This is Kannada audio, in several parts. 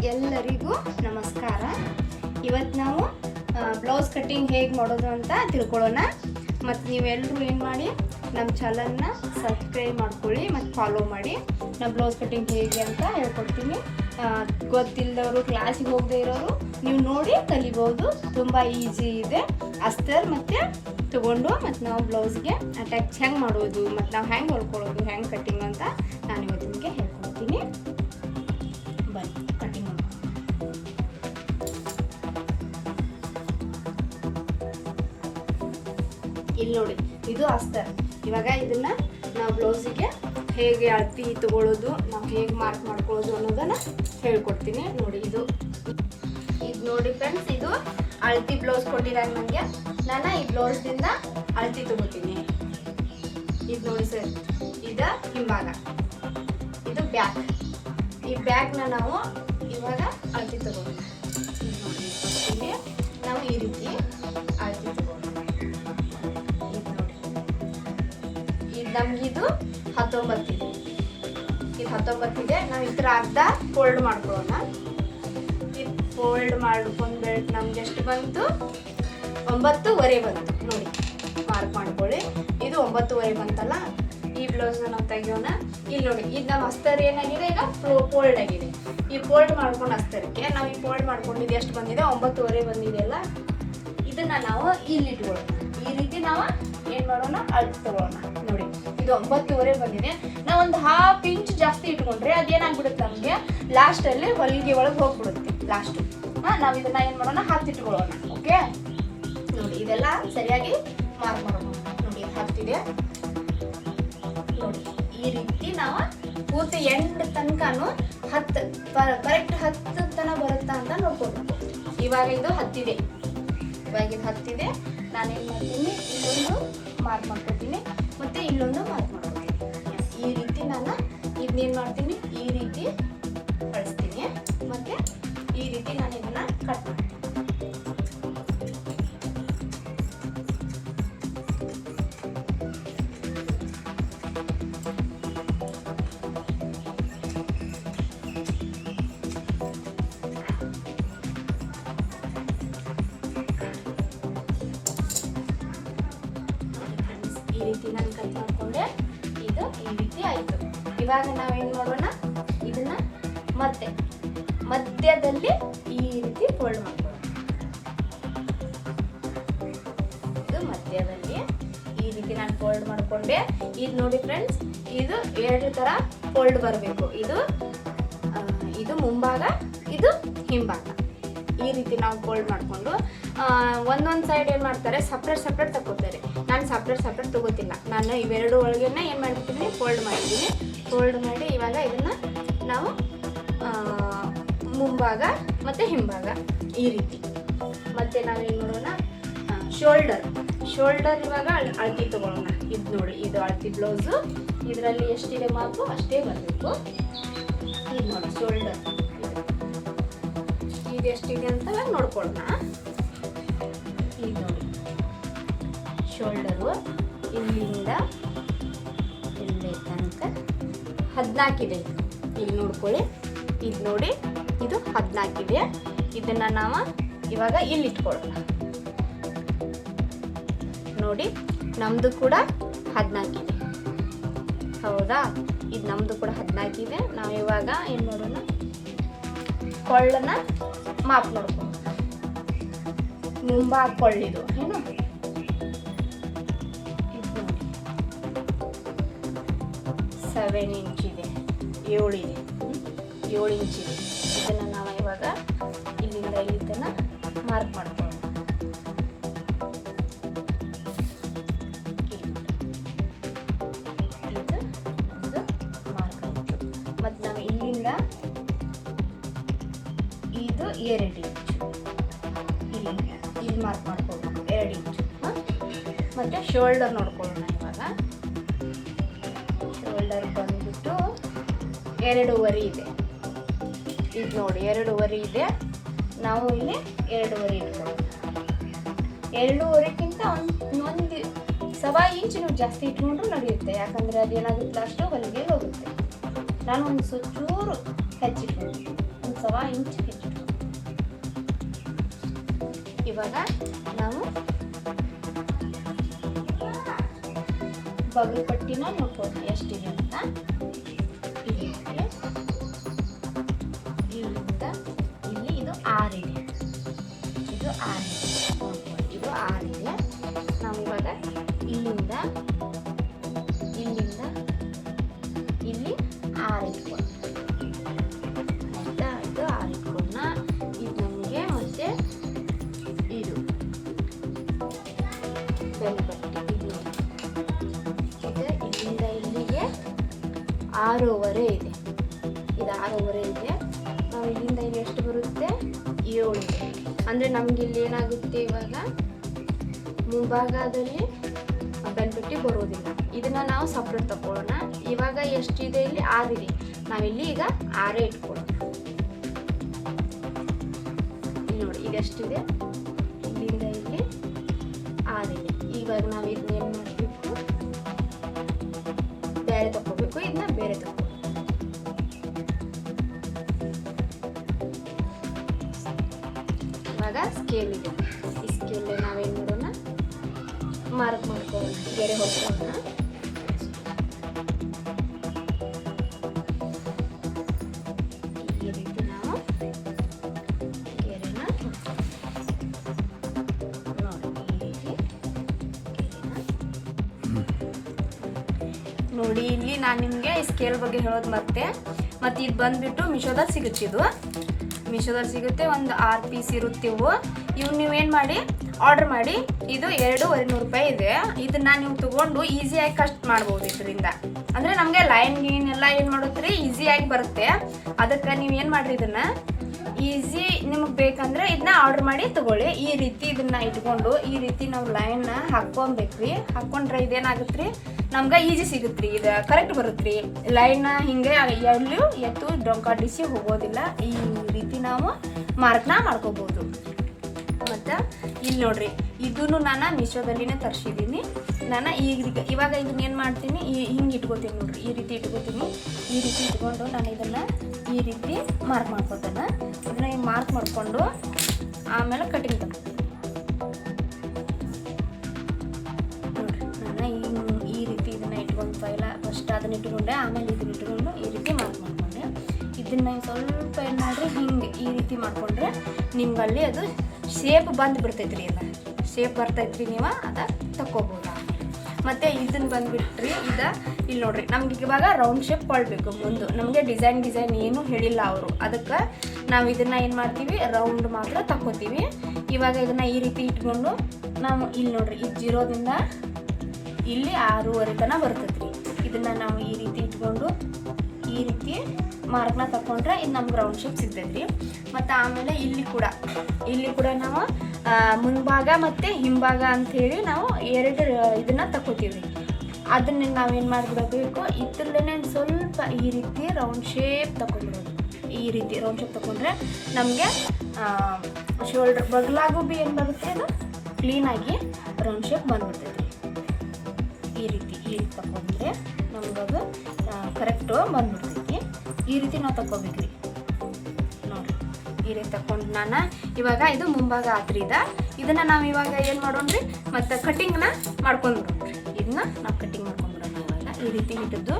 ಎಲ್ಲರಿಗೂ ನಮಸ್ಕಾರ. ಇವತ್ತು ನಾವು ಬ್ಲೌಸ್ ಕಟ್ಟಿಂಗ್ ಹೇಗೆ ಮಾಡೋದು ಅಂತ ತಿಳ್ಕೊಳ್ಳೋಣ. ಮತ್ತು ನೀವೆಲ್ಲರೂ ಏನು ಮಾಡಿ ನಮ್ಮ ಚಾನಲ್ನ ಸಬ್ಸ್ಕ್ರೈಬ್ ಮಾಡ್ಕೊಳ್ಳಿ ಮತ್ತು ಫಾಲೋ ಮಾಡಿ. ನಾನು ಬ್ಲೌಸ್ ಕಟ್ಟಿಂಗ್ ಹೇಗೆ ಅಂತ ಹೇಳ್ಕೊಡ್ತೀನಿ. ಗೊತ್ತಿಲ್ಲದವರು, ಕ್ಲಾಸಿಗೆ ಹೋಗದೆ ಇರೋರು ನೀವು ನೋಡಿ ಕಲಿಬೋದು. ತುಂಬ ಈಸಿ ಇದೆ. ಅಸ್ತರ್ ಮತ್ತು ತೊಗೊಂಡು ಮತ್ತು ನಾವು ಬ್ಲೌಸ್ಗೆ ಅಟ್ಯಾಚ್ ಹೆಂಗೆ ಮಾಡೋದು ಮತ್ತು ನಾವು ಹೆಂಗೆ ಹೊಲ್ಕೊಳ್ಳೋದು, ಹೆಂಗೆ ಕಟ್ಟಿಂಗ್ ಅಂತ ನಾನು ಇವತ್ತು ನಿಮಗೆ ಹೇಳ್ಕೊಡ್ತೀನಿ. ಬನ್ನಿ ಕಟ್ಟಿಂಗ್ ಮಾಡೋದು. ಇಲ್ಲಿ ನೋಡಿ, ಇದು ಅಸ್ತರ್. ಇವಾಗ ಇದನ್ನ ನಾವು ಬ್ಲೌಸಿಗೆ ಹೇಗೆ ಅಳತಿ ತಗೊಳ್ಳೋದು, ನಾವು ಹೇಗೆ ಮಾರ್ಕ್ ಮಾಡ್ಕೊಳ್ಳೋದು ಅನ್ನೋದನ್ನ ಹೇಳ್ಕೊಡ್ತೀನಿ. ನೋಡಿ, ಇದು ನೋಡಿ ಫ್ರೆಂಡ್ಸ್, ಇದು ಅಳತಿ ಬ್ಲೌಸ್ ಕೊಟ್ಟಿದ್ದಾರೆ ನನಗೆ. ನಾನು ಈ ಬ್ಲೌಸ್ದಿಂದ ಅಳತಿ ತಗೋತೀನಿ. ಇದು ನೋಡಿ ಸರ್, ಇದು ಹಿಂಭಾಗ, ಇದು ಬ್ಯಾಕ್. ಈ ಬ್ಯಾಕ್ನ ನಾವು ಇವಾಗ ಅಳತಿ ತಗೋಣ. ನೋಡಿ, ನಾವು ಈ ರೀತಿ ಅಳತಿ ತಗೋಣ. ನಮಗಿದು 19 ಇದೆ. ಇದು 19 ಇದೆ. ನಾವು ಈ ಥರ ಅರ್ಧ ಫೋಲ್ಡ್ ಮಾಡ್ಕೊಳ್ಳೋಣ. ಇದು ಫೋಲ್ಡ್ ಮಾಡ್ಕೊಂಡ್ಬೇಡ. ನಮ್ಗೆ ಎಷ್ಟು ಬಂತು? 9.5 ಬಂತು. ನೋಡಿ, ಮಾರ್ಕ್ ಮಾಡ್ಕೊಳ್ಳಿ. ಇದು 9.5 ಬಂತಲ್ಲ. ಈ ಬ್ಲೌಸ್ನ ನಾವು ತೆಗಿಯೋಣ. ಇಲ್ಲಿ ನೋಡಿ, ಇದು ನಮ್ಮ ಅಸ್ತರ್ ಏನಾಗಿದೆ, ಈಗ ಫೋಲ್ಡ್ ಆಗಿದೆ. ಈ ಫೋಲ್ಡ್ ಮಾಡ್ಕೊಂಡು ಅಸ್ತರಕ್ಕೆ ನಾವು ಈ ಫೋಲ್ಡ್ ಮಾಡ್ಕೊಂಡಿದ್ದು ಎಷ್ಟು ಬಂದಿದೆ? 9.5 ಬಂದಿದೆ ಅಲ್ಲ. ಇದನ್ನ ನಾವು ಇಲ್ಲಿ ಇಟ್ಕೊಳ್ಳೋಣ. ಈ ರೀತಿ ನಾವು ಏನು ಮಾಡೋಣ, ಅಳತೆ ತಗೊಳ್ಳೋಣ. ನೋಡಿ, ಇದು 9.5 ಬಂದಿದೆ. ನಾವು ಒಂದು 1/2 ಇಂಚ್ ಜಾಸ್ತಿ ಇಟ್ಕೊಂಡ್ರೆ ಅದೇನಾಗ್ಬಿಡುತ್ತೆ, ನಮಗೆ ಲಾಸ್ಟಲ್ಲಿ ಹೊಲಿಗೆ ಒಳಗೆ ಹೋಗ್ಬಿಡುತ್ತೆ. ಲಾಸ್ಟು ನಾವು ಇದನ್ನ ಏನು ಮಾಡೋಣ, 10 ಇಟ್ಕೊಳ್ಳೋಣ. ಓಕೆ, ನೋಡಿ ಇದೆಲ್ಲ ಸರಿಯಾಗಿ ಮಾರ್ಕ್ ಮಾಡೋಣ. ನೋಡಿ, 10 ಇದೆ. ನೋಡಿ, ಈ ರೀತಿ ನಾವು ಪೂರ್ತಿ ಎಂಡ್ ತನಕನೂ 10 ಕರೆಕ್ಟ್ 10 ತನಕ ಬರುತ್ತಾ ಅಂತ ನೋಡ್ಕೊಬೇಕು. ಇವಾಗ ಇದು 10 ಇದೆ. ಇವಾಗ ಇದು 10 ಇದೆ. ನಾನೇನು ಮಾಡ್ತೀನಿ, ಇಲ್ಲೊಂದು ಮಾರ್ಕ್ ಮಾಡ್ಕೊತೀನಿ ಮತ್ತು ಇಲ್ಲೊಂದು ಮಾರ್ಕ್ ಮಾಡ್ಕೊತೀನಿ. ಈ ರೀತಿ ನಾನು ಇದನ್ನೇನು ಮಾಡ್ತೀನಿ, ಈ ರೀತಿ ಕಳಿಸ್ತೀನಿ ಮತ್ತು ಈ ರೀತಿ ನಾನು ಇದನ್ನು ಕಟ್ ಮಾಡ್ತೀನಿ. ಈ ರೀತಿ ನಾನು ಕಟ್ ಮಾಡಿಕೊಂಡೆ. ಇದು ಈ ರೀತಿ ಆಯಿತು. ಇವಾಗ ನಾವೇನು ಮಾಡೋಣ, ಇದನ್ನ ಮತ್ತೆ ಮಧ್ಯದಲ್ಲಿ ಈ ರೀತಿ ಫೋಲ್ಡ್ ಮಾಡ್ಕೊಳ್ಳೋಣ. ಇದು ಮಧ್ಯದಲ್ಲಿ ಈ ರೀತಿ ನಾನು ಫೋಲ್ಡ್ ಮಾಡಿಕೊಂಡೆ. ಇದು ನೋಡಿ ಫ್ರೆಂಡ್ಸ್, ಇದು 2 ಥರ ಫೋಲ್ಡ್ ಬರಬೇಕು. ಇದು ಮುಂಭಾಗ, ಇದು ಹಿಂಭಾಗ. ಈ ರೀತಿ ನಾವು ಫೋಲ್ಡ್ ಮಾಡಿಕೊಂಡು ಒಂದೊಂದು ಸೈಡ್ ಏನು ಮಾಡ್ತಾರೆ, ಸಪ್ರೇಟ್ ತಗೋತಾರೆ. ನಾನು ಸಪ್ರೇಟ್ ತಗೋತಿಲ್ಲ. ನಾನು ಇವೆರಡು ಒಳಗೇನೆ ಏನು ಮಾಡ್ತಿದ್ದೀನಿ, ಫೋಲ್ಡ್ ಮಾಡಿದ್ದೀನಿ. ಫೋಲ್ಡ್ ಮಾಡಿ ಇವಾಗ ಇದನ್ನು ನಾವು ಮುಂಭಾಗ ಮತ್ತು ಹಿಂಭಾಗ ಈ ರೀತಿ. ಮತ್ತು ನಾವೇನು ಮಾಡೋಣ, ಶೋಲ್ಡರ್ ಇವಾಗ ಅಳತಿ ತಗೊಳ್ಳೋಣ. ಇದು ನೋಡಿ, ಇದು ಅಳತಿ ಬ್ಲೌಸು. ಇದರಲ್ಲಿ ಎಷ್ಟಿದೆ ಮಾಪು ಅಷ್ಟೇ ಬರಬೇಕು. ಇದು ನೋಡಿ, ಶೋಲ್ಡರ್ ಇದು ಎಷ್ಟಿದೆ ಅಂತ ನೋಡ್ಕೊಳ್ಳೋಣ. ಇದು ನೋಡಿ, ಶೋಲ್ಡರು ಇಲ್ಲಿಂದ ಇಲ್ಲಿ ತನಕ 14 ಇದೆ. ಇಲ್ಲಿ ನೋಡ್ಕೊಳ್ಳಿ, ಇದು ನೋಡಿ, ಇದು 14 ಇದೆ. ಇದನ್ನು ನಾವು ಇವಾಗ ಇಲ್ಲಿ ಇಟ್ಕೊಳ್ಳೋಣ. ನೋಡಿ, ನಮ್ಮದು ಕೂಡ 14 ಇದೆ. ಹೌದಾ? ಇದು ನಮ್ಮದು ಕೂಡ 14 ಇದೆ. ನಾವು ಇವಾಗ ಏನು ಮಾಡೋಣ, ಕೊಳ್ಳನ್ನು ಮಾಪ್ ನೋಡ್ಕೊಳ್ಳೋಣ. ಮುಂಭಾಗ ಕೊಳ್ಳಿದು ಏನು, ಇದು ನೋಡಿ 7 ಇಂಚ್ ಇದೆ, 7 ಇದೆ, 7 ಇಂಚ್ ಇದೆ. ಇದನ್ನು ನಾವು ಇವಾಗ ಇಲ್ಲಿಂದ ಇಲ್ಲಿ ತನಕ ಮಾರ್ಕ್ ಮಾಡ್ಕೊಳ್ಳೋಣ. ಇದು ಮಾರ್ಕ್ ಆಯಿತು. ಮತ್ತು ನಾವು ಇಲ್ಲಿಂದ ಇದು 2 ಇಂಚು ಇಲ್ಲಿ ಮಾರ್ಕ್ ಮಾಡ್ಕೊಳ್ಬೇಕು. 2 ಇಂಚು. ಮತ್ತು ಶೋಲ್ಡರ್ ನೋಡ್ಕೊಳ್ಳೋಣ. ಇವಾಗ ಶೋಲ್ಡರ್ ಬಂದ್ಬಿಟ್ಟು 2.5 ಇದೆ. ಇದು ನೋಡಿ, 2.5 ಇದೆ. ನಾವು ಇಲ್ಲಿ 2.5 ಇಟ್ಕೊಳ್ಳೋಣ. 2.5ಕ್ಕಿಂತ ಒಂದು 1/2 ಇಂಚ್ ನೀವು ಜಾಸ್ತಿ ಇಟ್ಕೊಂಡ್ರು ನಡೆಯುತ್ತೆ. ಯಾಕಂದರೆ ಅದೇನಾಗುತ್ತೆ, ಅಷ್ಟು ಹೊಲಿಗೆ ಹೋಗುತ್ತೆ. ನಾನು ಒಂದು ಚೂರು ಹೆಚ್ಚಿಟ್ಕೊಂಡು ಒಂದು 1/4 ಇಂಚ್ ಹೆಚ್ಚಿಟ್ಕೊಂಡು ಇವಾಗ ನಾವು ಬಗಲ್ ಪಟ್ಟಿನ ನೋಡ್ಕೊಳ್ಳೋಣ ಎಷ್ಟಿದೆ ಅಂತ. ಇಲ್ಲಿಂದ ಇಲ್ಲಿ ಇದು 6 ಇದೆ, ಇದು 6 ಇದೆ, ಇದು 6 ಇದೆ. ನಾವು ಇವಾಗ ಇಲ್ಲಿಂದ ಇಲ್ಲಿ 6 ಇಟ್ಕೊಂಡು ಆಯ್ತಾ, ಇದು 6 ಇಟ್ಕೊಂಡ. ಇದು ನಮಗೆ ಮತ್ತೆ ಇದು ಬೆಲ್ಪಟ್ಟಿ ಇದು ಇಲ್ಲಿಂದ ಇಲ್ಲಿಗೆ 6.5 ಇದೆ, ಇದು 6.5 ಇದೆ. ನಾವು ಇಲ್ಲಿಂದ ಇಲ್ಲಿ ಎಷ್ಟು ಬರುತ್ತೆ 7 ಇದೆ. ಅಂದರೆ ನಮ್ಗೆ ಇಲ್ಲಿ ಏನಾಗುತ್ತೆ ಇವಾಗ ಮುಂಭಾಗದಲ್ಲಿ ಬೆಲ್ಪಟ್ಟಿ ಬರೋದಿಲ್ಲ. ಇದನ್ನ ನಾವು ಸಪ್ರೇಟ್ ತಗೊಳ್ಳೋಣ. ಇವಾಗ ಎಷ್ಟಿದೆ ಇಲ್ಲಿ 6 ಇದೆ, ನಾವಿಲ್ಲಿ ಈಗ 6 ಇಟ್ಕೊಳ್ಳೋಣ. ನೋಡಿ ಇದೆಷ್ಟಿದೆ, ಇಲ್ಲಿಂದ ಇಲ್ಲಿ 6 ಇದೆ. ಇವಾಗ ನಾವು ಇದನ್ನ ಏನು ಮಾಡಬೇಕು, ಬೇರೆ ತಗೋಬೇಕು, ಇದನ್ನ ಬೇರೆ ತಗೋಬೇಕು. ಇವಾಗ ಸ್ಕೇಲ್ ಇದೆ, ಈ ಸ್ಕೇಲ್ ನಾವೇನು ಮಾಡೋಣ ಮಾರ್ಕ್ ಮಾಡ್ಕೊಳ್ಳೋಣ, ಗೆರೆ ಹೊಡ್ಕೊಳ್ಳೋಣ. ಈ ರೀತಿ ನಾವು ಗೆರೆನ ನೋಡಿ. ಇಲ್ಲಿ ನಾನು ನಿಮಗೆ ಸ್ಕೇಲ್ ಬಗ್ಗೆ ಹೇಳೋದು ಮತ್ತೆ ಇದು ಬಂದ್ಬಿಟ್ಟು ಮಿಶೋದಲ್ಲಿ ಸಿಗುತ್ತೆ. ಇದು ಮಿಶೋದಲ್ಲಿ ಸಿಗುತ್ತೆ, ಒಂದು 6 ಪೀಸ್ ಇರುತ್ತಿವು. ಇವು ನೀವೇನು ಮಾಡಿ ಆರ್ಡರ್ ಮಾಡಿ. ಇದು 2,500 ರೂಪಾಯಿ ಇದೆ. ಇದನ್ನ ನೀವು ತಗೊಂಡು ಈಸಿಯಾಗಿ ಕಟ್ ಮಾಡ್ಬೋದು. ಇದರಿಂದ ಅಂದರೆ ನಮಗೆ ಲೈನ್ ಗೀನ್ ಎಲ್ಲ ಏನು ಮಾಡುತ್ತೀರಿ ಈಸಿಯಾಗಿ ಬರುತ್ತೆ. ಅದಕ್ಕೆ ನೀವು ಏನು ಮಾಡಿರಿ, ಇದನ್ನು ಈಸಿ ನಿಮಗೆ ಬೇಕಂದ್ರೆ ಇದನ್ನ ಆರ್ಡರ್ ಮಾಡಿ ತಗೊಳ್ಳಿ. ಈ ರೀತಿ ಇದನ್ನ ಇಟ್ಕೊಂಡು ಈ ರೀತಿ ನಾವು ಲೈನ್ನ ಹಾಕ್ಕೊಬೇಕ್ರಿ. ಹಾಕ್ಕೊಂಡ್ರೆ ಇದೇನಾಗುತ್ತೆ ರೀ, ನಮ್ಗೆ ಈಸಿ ಸಿಗುತ್ತೆ ರೀ, ಇದು ಕರೆಕ್ಟ್ ಬರುತ್ತೆ ರೀ. ಲೈನ್ನ ಹಿಂಗೆ ಎಲ್ಲೂ ಎತ್ತು ಡೊಂಕಾಡಿಸಿ ಹೋಗೋದಿಲ್ಲ. ಈ ರೀತಿ ನಾವು ಮಾರ್ಕ್ನ ಮಾಡ್ಕೋಬೋದು. ಮತ್ತು ಇಲ್ಲಿ ನೋಡ್ರಿ, ಇದನ್ನು ನಾನು ಮೀಶೋದಲ್ಲಿನೇ ತರಿಸಿದ್ದೀನಿ. ನಾನು ಇವಾಗ ಇದನ್ನ ಏನು ಮಾಡ್ತೀನಿ, ಹಿಂಗೆ ಇಟ್ಕೋತೀನಿ ನೋಡ್ರಿ, ಈ ರೀತಿ ಇಟ್ಕೋತೀನಿ. ಈ ರೀತಿ ಇಟ್ಕೊಂಡು ನಾನು ಇದನ್ನು ಈ ರೀತಿ ಮಾರ್ಕ್ ಮಾಡ್ಕೊತೇನೆ. ಇದನ್ನ ಹಿಂಗೆ ಮಾರ್ಕ್ ಮಾಡಿಕೊಂಡು ಆಮೇಲೆ ಕಟಿಂಗ್ ತಗೊತೀನಿ ನೋಡ್ರಿ. ನಾನು ಈ ರೀತಿ ಇದನ್ನು ಇಟ್ಕೊಂಡು ಫಸ್ಟ್ ಅದನ್ನ ಇಟ್ಕೊಂಡೆ, ಆಮೇಲೆ ಇದನ್ನ ಇಟ್ಕೊಂಡು ಈ ರೀತಿ ಮಾರ್ಕ್ ಮಾಡ್ಕೊಂಡೆ. ಇದನ್ನ ಸ್ವಲ್ಪ ಏನು ಮಾಡಿರಿ, ಹಿಂಗೆ ಈ ರೀತಿ ಮಾಡಿಕೊಂಡ್ರೆ ನಿಮ್ಗಲ್ಲಿ ಅದು ಶೇಪ್ ಬಂದು ಬಿಡ್ತೈತ್ರಿ. ಅದ ಶೇಪ್ ಬರ್ತೈತ್ರಿ, ನೀವು ಅದ ತಕ್ಕೋಬೋದು. ಮತ್ತು ಇದನ್ನ ಬಂದುಬಿಟ್ರಿ, ಇಲ್ಲಿ ನೋಡ್ರಿ, ನಮ್ಗೆ ಇವಾಗ ರೌಂಡ್ ಶೇಪ್ ಕೊಡಬೇಕು. ಮುಂದೆ ನಮಗೆ ಡಿಸೈನ್ ಏನೂ ಹೇಳಿಲ್ಲ ಅವರು. ಅದಕ್ಕೆ ನಾವು ಇದನ್ನು ಏನು ಮಾಡ್ತೀವಿ, ರೌಂಡ್ ಮಾತ್ರ ತಕ್ಕೋತೀವಿ. ಇವಾಗ ಇದನ್ನು ಈ ರೀತಿ ಇಟ್ಕೊಂಡು ನಾವು ಇಲ್ಲಿ ನೋಡ್ರಿ, ಈ 0ದಿಂದ ಇಲ್ಲಿ 6.5 ತನಕ ಬರ್ತೈತ್ರಿ. ಇದನ್ನು ನಾವು ಈ ರೀತಿ ಇಟ್ಕೊಂಡು ಈ ರೀತಿ ಮಾರ್ಕ್ನ ತಗೊಂಡ್ರೆ ಇದು ನಮ್ಗೆ ರೌಂಡ್ ಶೇಪ್ ಸಿಗ್ತೈತ್ರಿ. ಮತ್ತು ಆಮೇಲೆ ಇಲ್ಲಿ ಕೂಡ ನಾವು ಮುಂಭಾಗ ಮತ್ತು ಹಿಂಭಾಗ ಅಂಥೇಳಿ ನಾವು 2 ಇದನ್ನು ತಗೋತೀವಿ. ಅದನ್ನು ನಾವೇನು ಮಾಡಿಬಿಡಬೇಕು, ಇದ್ರಲ್ಲೇ ಸ್ವಲ್ಪ ಈ ರೀತಿ ರೌಂಡ್ ಶೇಪ್ ತಗೊಂಡ್ಬಿಡೋದು. ಈ ರೀತಿ ರೌಂಡ್ ಶೇಪ್ ತಗೊಂಡ್ರೆ ನಮಗೆ ಶೋಲ್ಡರ್ ಬಗ್ಲಾಗೂ ಭೀ ಏನು ಬರುತ್ತೆ, ಅದು ಕ್ಲೀನಾಗಿ ರೌಂಡ್ ಶೇಪ್ ಬಂದ್ಬಿಡ್ತೈತಿ. ಈ ರೀತಿ ತಗೊಂಡ್ರೆ ನಮಗದು ಕರೆಕ್ಟು ಬಂದ್ಬಿಡ್ತೈತಿ. ಈ ರೀತಿ ನಾವು ತಗೋಬೇಕ್ರಿ ನೋಡಿರಿ. ಈ ರೀತಿ ತಗೊಂಡು ನಾನು ಇವಾಗ ಇದು ಮುಂಭಾಗ ಆತ್ರಿ. ಇದನ್ನು ನಾವು ಇವಾಗ ಏನು ಮಾಡೋಣ್ರಿ, ಮತ್ತು ಕಟ್ಟಿಂಗ್ನ ಮಾಡ್ಕೊಂಡ್ಬಿಡೋಣ್ರಿ. ಇದನ್ನ ನಾವು ಕಟ್ಟಿಂಗ್ ಮಾಡ್ಕೊಂಡ್ಬಿಡೋಣ. ಇವಾಗ ಈ ರೀತಿ ಇಟ್ಟದ್ದು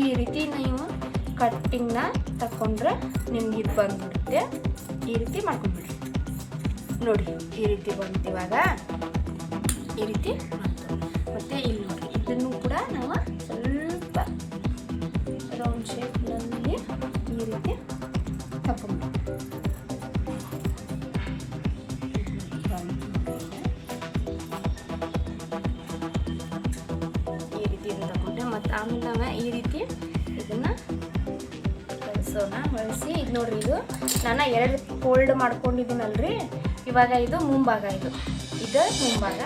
ಈ ರೀತಿ ನೀವು ಕಟ್ಟಿಂಗ್ನ ತಗೊಂಡ್ರೆ ನಿಮ್ಗೆ ಇದು ಬಂದ್ಬಿಡುತ್ತೆ. ಈ ರೀತಿ ಮಾಡ್ಕೊಂಡ್ಬಿಡ್ರಿ ನೋಡಿ. ಈ ರೀತಿ ಬಂತು. ಇವಾಗ ಈ ರೀತಿ ಮಾಡ್ತೀವಿ. ಮತ್ತು ಇಲ್ಲಿ ನೋಡಿ, ಇದನ್ನು ಕೂಡ ನಾವು ಸ್ವಲ್ಪ ರೌಂಡ್ ಶೇಪ್ನಲ್ಲಿ ಈ ರೀತಿ ತಗೊಂಡು ಈ ರೀತಿ ತಗೊಂಡೆ. ಮತ್ತು ಆಮೇಲೆ ನಾವು ಈ ರೀತಿ ಇದನ್ನು ಬಳಸಿ ಇದು ನೋಡ್ರಿ, ಇದು ನಾನು 2 ಫೋಲ್ಡ್ ಮಾಡ್ಕೊಂಡಿದ್ದೀನಲ್ರಿ. ಇವಾಗ ಇದು ಮುಂಭಾಗ, ಇದು ಮುಂಭಾಗ.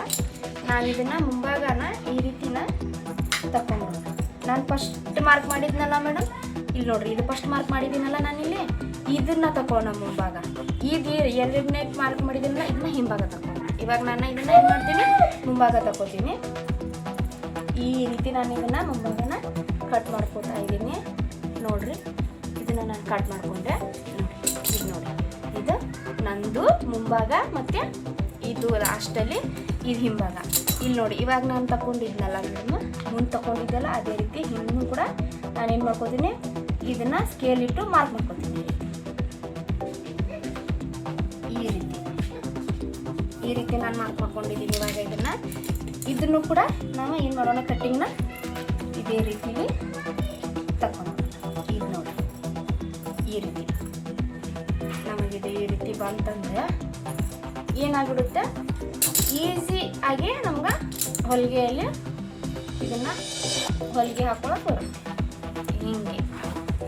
ನಾನು ಇದನ್ನು ಮುಂಭಾಗನ ಈ ರೀತಿನ ತಗೊಂಡು ನಾನು ಫಸ್ಟ್ ಮಾರ್ಕ್ ಮಾಡಿದ್ನಲ್ಲ ಮೇಡಮ್, ಇಲ್ಲಿ ನೋಡ್ರಿ, ಇದು ಫಸ್ಟ್ ಮಾರ್ಕ್ ಮಾಡಿದ್ದೀನಲ್ಲ ನಾನಿಲ್ಲಿ, ಇದನ್ನ ತಗೊಂಡ ಮುಂಭಾಗ. ಇದು 2ನೇ ಮಾರ್ಕ್ ಮಾಡಿದ್ದೀನಲ್ಲ, ಇದನ್ನ ಹಿಂಭಾಗ ತಗೊಂಡು. ಇವಾಗ ನಾನು ಇದನ್ನ ಏನು ಮಾಡ್ತೀನಿ, ಮುಂಭಾಗ ತಗೋತೀನಿ. ಈ ರೀತಿ ನಾನು ಇದನ್ನು ಮುಂಭಾಗನ ಕಟ್ ಮಾಡ್ಕೊತಾ ಇದ್ದೀನಿ ನೋಡ್ರಿ. ನಾನು ಕಟ್ ಮಾಡಿಕೊಂಡೆ. ಇದು ನೋಡಿ, ಇದು ನಂದು ಮುಂಭಾಗ ಮತ್ತು ಇದು ಲಾಸ್ಟಲ್ಲಿ ಇದು ಹಿಂಭಾಗ. ಇಲ್ಲಿ ನೋಡಿ, ಇವಾಗ ನಾನು ತಗೊಂಡಿದ್ನಲ್ಲ ಮೇಡಮ್, ಮುಂದೆ ತಗೊಂಡಿದ್ದಲ್ಲ ಅದೇ ರೀತಿ ಇನ್ನೂ ಕೂಡ ನಾನೇನು ಮಾಡ್ಕೊತೀನಿ, ಇದನ್ನು ಸ್ಕೇಲ್ ಇಟ್ಟು ಮಾರ್ಕ್ ಮಾಡ್ಕೊತೀನಿ. ಈ ರೀತಿ ನಾನು ಮಾರ್ಕ್ ಮಾಡ್ಕೊಂಡಿದ್ದೀನಿ. ಇವಾಗ ಇದನ್ನು ಕೂಡ ನಾವು ಏನು ಮಾಡೋಣ, ಕಟ್ಟಿಂಗ್ನ ಇದೇ ರೀತಿಲಿ ತಗೊಂಡು ಇದು ನೋಡಿ, ಈ ರೀತಿ ನಮಗಿದೆ. ಈ ರೀತಿ ಬಂತಂದರೆ ಏನಾಗ್ಬಿಡುತ್ತೆ, ಈಸಿ ಆಗಿ ನಮ್ಗೆ ಹೊಲಿಗೆಯಲ್ಲಿ ಇದನ್ನು ಹೊಲಿಗೆ ಹಾಕೊಳ್ಳೋಕೆ ಬರುತ್ತೆ. ಹಿಂಗೆ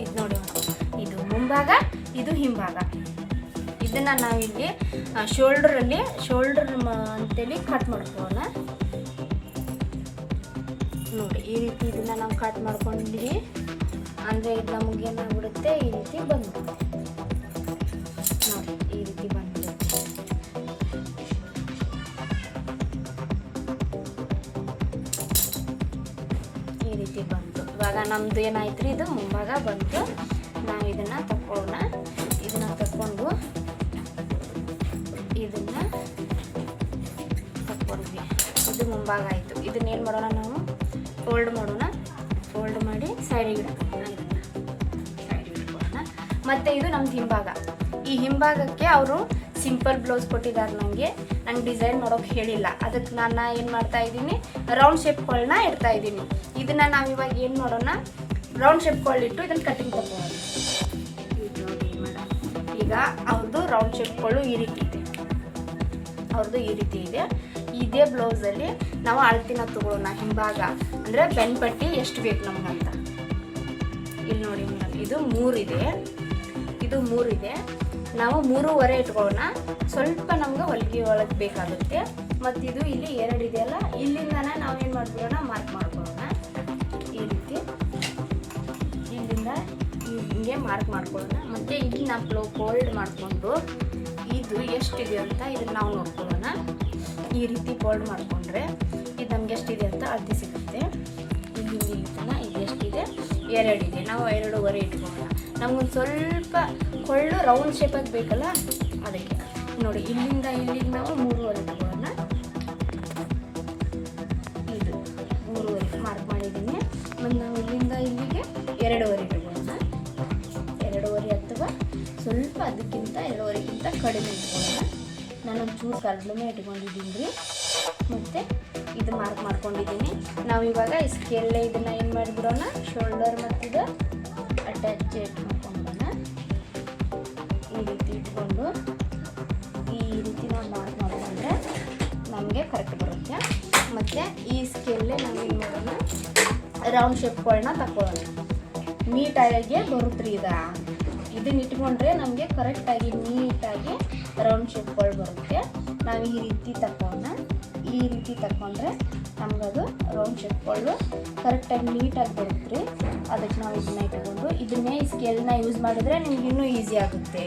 ಇದು ನೋಡಿ, ಇದು ಮುಂಭಾಗ, ಇದು ಹಿಂಭಾಗ. ಇದನ್ನು ನಾವಿಲ್ಲಿ ಶೋಲ್ಡರ್ ಅಂತೇಳಿ ಕಟ್ ಮಾಡ್ಕೊಳ್ಳೋಣ. ನೋಡಿ, ಈ ರೀತಿ ಇದನ್ನು ನಾವು ಕಟ್ ಮಾಡ್ಕೊಂಡಿದ್ದೀವಿ ಅಂದರೆ ಇದು ನಮಗೇನಾಗ್ಬಿಡುತ್ತೆ, ಈ ರೀತಿ ಬಂದ್ಬಿಡುತ್ತೆ. ನೋಡಿ, ಈ ರೀತಿ ಬಂದ್ಬಿಡುತ್ತೆ. ಈ ರೀತಿ ಬಂತು. ಇವಾಗ ನಮ್ಮದು ಏನಾಯ್ತು ರೀ, ಇದು ಮುಂಭಾಗ ಬಂತು. ನಾವು ಇದನ್ನು ತಗೊಳ್ಳೋಣ. ಇದನ್ನು ತಗೊಂಡು ಇದನ್ನು ತಗೊಂಡ್ವಿ. ಇದು ಮುಂಭಾಗ ಆಯಿತು. ಇದನ್ನೇನು ಮಾಡೋಣ, ನಾವು ಫೋಲ್ಡ್ ಮಾಡೋಣ. ಫೋಲ್ಡ್ ಮಾಡಿ ಸೈಡಿಗೆ ಇಟ್ಕೊಳ್ಳೋಣ. ಸೈಡಿಗೆ ಇಟ್ಕೊಳ್ಳೋಣ. ಮತ್ತು ಇದು ನಮ್ದು ಹಿಂಭಾಗ. ಈ ಹಿಂಭಾಗಕ್ಕೆ ಅವರು ಸಿಂಪಲ್ ಬ್ಲೌಸ್ ಕೊಟ್ಟಿದ್ದಾರೆ. ನಂಗೆ ಡಿಸೈನ್ ಮಾಡೋಕೆ ಹೇಳಿಲ್ಲ. ಅದಕ್ಕೆ ನಾನು ಏನು ಮಾಡ್ತಾಯಿದ್ದೀನಿ, ರೌಂಡ್ ಶೇಪ್ಗಳನ್ನ ಇಡ್ತಾಯಿದ್ದೀನಿ. ಇದನ್ನು ನಾವು ಇವಾಗ ಏನು ಮಾಡೋಣ, ರೌಂಡ್ ಶೇಪ್ಗಳಿಟ್ಟು ಇದನ್ನು ಕಟ್ಟಿಂಗ್ ತಗೊಳ್ಳೋಣ. ಇದು ನೋಡಿ ಮೇಡಮ್, ಈಗ ಅವ್ರದ್ದು ರೌಂಡ್ ಶೇಪ್ಗಳು ಈ ರೀತಿ ಇದೆ. ಅವ್ರದ್ದು ಈ ರೀತಿ ಇದೆ. ಇದೇ ಬ್ಲೌಸಲ್ಲಿ ನಾವು ಅಳತಿನ ತಗೊಳ್ಳೋಣ. ಹಿಂಭಾಗ ಅಂದರೆ ಬೆನ್ಪಟ್ಟಿ ಎಷ್ಟು ಬೇಕು ನಮಗಂತ. ಇಲ್ಲಿ ನೋಡಿ ಮೇಡಮ್, ಇದು 3 ಇದೆ, ಇದು 3 ಇದೆ. ನಾವು 3.5 ಇಟ್ಕೊಳ್ಳೋಣ. ಸ್ವಲ್ಪ ನಮ್ಗೆ ಹೊಲಿಗೆ ಒಳಗೆ ಬೇಕಾಗುತ್ತೆ. ಮತ್ತು ಇದು ಇಲ್ಲಿ 2 ಇದೆಯಲ್ಲ, ಇಲ್ಲಿಂದನೇ ನಾವೇನು ಮಾಡ್ಕೊಳ್ಳೋಣ, ಮಾರ್ಕ್ ಮಾಡ್ಕೊಳ್ಳೋಣ. ಈ ರೀತಿ ಇಲ್ಲಿಂದ ಹಿಂಗೆ ಮಾರ್ಕ್ ಮಾಡ್ಕೊಳ್ಳೋಣ. ಮತ್ತು ಇಲ್ಲಿ ನಾವು ಫೋಲ್ಡ್ ಮಾಡಿಕೊಂಡು ಇದು ಎಷ್ಟಿದೆ ಅಂತ ಇದನ್ನು ನಾವು ನೋಡ್ಕೊಳ್ಳೋಣ. ಈ ರೀತಿ ಫೋಲ್ಡ್ ಮಾಡಿಕೊಂಡ್ರೆ ಇದು ನಮ್ಗೆ ಎಷ್ಟಿದೆ ಅಂತ ಅಳತೆ ಸಿಗುತ್ತೆ. ಇಲ್ಲಿ ತನಕ ಇದು ಎಷ್ಟಿದೆ, 2 ಇದೆ. ನಾವು 2.5 ಇಟ್ಕೊಳ್ಳೋಣ. ನಮಗೊಂದು ಸ್ವಲ್ಪ ಕೊಳ್ಳು ರೌಂಡ್ ಶೇಪಾಗಿ ಬೇಕಲ್ಲ, ಅದಕ್ಕೆ ನೋಡಿ ಇಲ್ಲಿಂದ ಇಲ್ಲಿಗೆ ನಾವು 3.5 ಇಟ್ಕೊಳ್ಳೋಣ. ಇದು 3.5 ಮಾರ್ಕ್ ಮಾಡಿದ್ದೀನಿ. ಮತ್ತು ನಾವು ಇಲ್ಲಿಂದ ಇಲ್ಲಿಗೆ 2.5 ಇಟ್ಕೊಳ್ಳೋಣ. 2.5 ಅಥವಾ ಸ್ವಲ್ಪ ಅದಕ್ಕಿಂತ 2.5ಕ್ಕಿಂತ ಕಡಿಮೆ ಇಟ್ಕೊಳ್ಳೋಣ. ನಾನೊಂದು ಚೂರು ಕಡಿಮೆ ಇಟ್ಕೊಂಡಿದ್ದೀನಿ ರೀ. ಮತ್ತು ಇದು ಮಾರ್ಕ್ ಮಾಡ್ಕೊಂಡಿದ್ದೀನಿ. ನಾವು ಇವಾಗ ಈ ಸ್ಕೇಲೇ ಇದನ್ನು ಏನು ಮಾಡಿಬಿಡೋಣ, ಶೋಲ್ಡರ್ ಮತ್ತು ಇದು ಅಟ್ಯಾಚ್ ಇಟ್ಕೊಂಡ್ಬಿಡೋಣ. ಈ ರೀತಿ ಇಟ್ಕೊಂಡು ಈ ರೀತಿ ನಾವು ಮಾರ್ಕ್ ಮಾಡಿಕೊಂಡ್ರೆ ನಮಗೆ ಕರೆಕ್ಟ್ ಬರುತ್ತೆ. ಮತ್ತು ಈ ಸ್ಕೇಲೇ ನಾವು ಏನು ಮಾಡೋಣ, ರೌಂಡ್ ಶೇಪ್ಗಳನ್ನ ತಗೊಳ್ಳೋಣ. ನೀಟಾಗಿ ಬರುತ್ತೆ ರೀ. ಇದನ್ನ ಇಟ್ಕೊಂಡ್ರೆ ನಮಗೆ ಕರೆಕ್ಟಾಗಿ ನೀಟಾಗಿ ರೌಂಡ್ ಶೇಪ್ಗಳು ಬರುತ್ತೆ. ನಾವು ಈ ರೀತಿ ತಗೊಂಡ ಈ ರೀತಿ ತಗೊಂಡ್ರೆ ನಮಗದು ರೌಂಡ್ ಶೇಪ್ಗಳು ಕರೆಕ್ಟಾಗಿ ನೀಟಾಗಿ ಬರುತ್ತೆ ರೀ. ಅದಕ್ಕೆ ನಾವು ಇದನ್ನ ಇಟ್ಕೊಂಡು ಇದನ್ನೇ ಸ್ಕೇಲ್ನ ಯೂಸ್ ಮಾಡಿದರೆ ನಿಮ್ಗೆ ಇನ್ನೂ ಈಸಿ ಆಗುತ್ತೆ.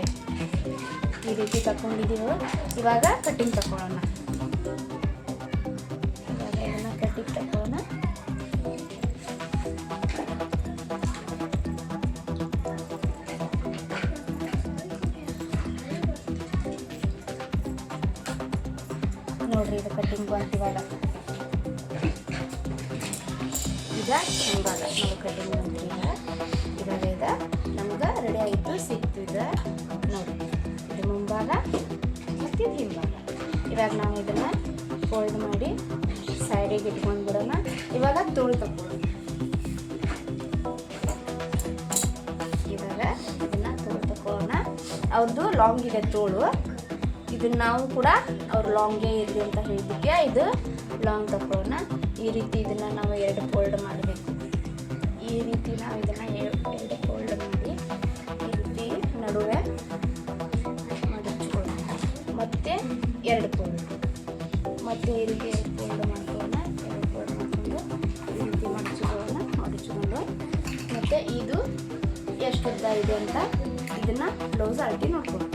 ಈ ರೀತಿ ತಗೊಂಡಿದ್ದೀವಿ. ಇವಾಗ ಕಟ್ಟಿಂಗ್ ತಗೊಳ್ಳೋಣ. ಇವಾಗ ಇದನ್ನು ಕಟ್ಟಿಂಗ್ ತಗೊಳ್ಳೋಣ. ನೋಡ್ರಿ, ಇದು ಕಟ್ಟಿಂಗ್ ಬಂತು. ಈಗ ಹಿಂಭಾಗ ನಾವು ಕಟ್ಟಿಂಗ್ ಬಂತು. ಇವಾಗ ಇದು ನಮ್ಗೆ ರೆಡಿ ಆಯಿತು, ಸಿಕ್ತು. ಇದು ನೋಡಿ, ಇದು ಮುಂಭಾಗ ಮತ್ತು ಇದು ಹಿಂಭಾಗ. ಇವಾಗ ನಾವು ಇದನ್ನು ಫೋಲ್ಡ್ ಮಾಡಿ ಸೈಡಿಗೆ ಇಟ್ಕೊಂಡು ಬಿಡೋಣ. ಇವಾಗ ತೋಳು ತಗೊಳ್ಳೋಣ. ಇವಾಗ ಇದನ್ನು ತೋಳು ತಗೊಳ್ಳೋಣ. ಅವ್ರದ್ದು ಲಾಂಗ್ ಇದೆ ತೋಳು. ಇದನ್ನು ನಾವು ಕೂಡ ಅವ್ರು ಲಾಂಗೇ ಇರಲಿ ಅಂತ ಹೇಳಿದ್ದಕ್ಕೆ ಇದು ಲಾಂಗ್ ತಗೊಳ್ಳೋಣ. ಈ ರೀತಿ ಇದನ್ನು ನಾವು 2 ಫೋಲ್ಡ್ ಮಾಡಬೇಕು. ಈ ರೀತಿ ನಾವು ಇದನ್ನು 2 ಫೋಲ್ಡ್ ಮಾಡಿ ಈ ರೀತಿ ನಡುವೆ ಮಡಚ್ಕೊಳ್ಳೋಣ. ಮತ್ತು 2 ಫೋಲ್ಡ್, ಮತ್ತು ಈ ರೀತಿ 2 ಫೋಲ್ಡ್ ಮಾಡ್ಕೊಳ್ಳೋಣ. 2 ಫೋಲ್ಡ್ ಮಾಡಿಕೊಂಡು ಈ ರೀತಿ ಮಡಚ್ಕೊಂಡು ಮತ್ತು ಇದು ಎಷ್ಟು ಉದ್ದ ಇದೆ ಅಂತ ಇದನ್ನು ಬ್ಲೌಸ್ ಅಳತೆ ನೋಡ್ಕೊಳ್ಳೋಣ.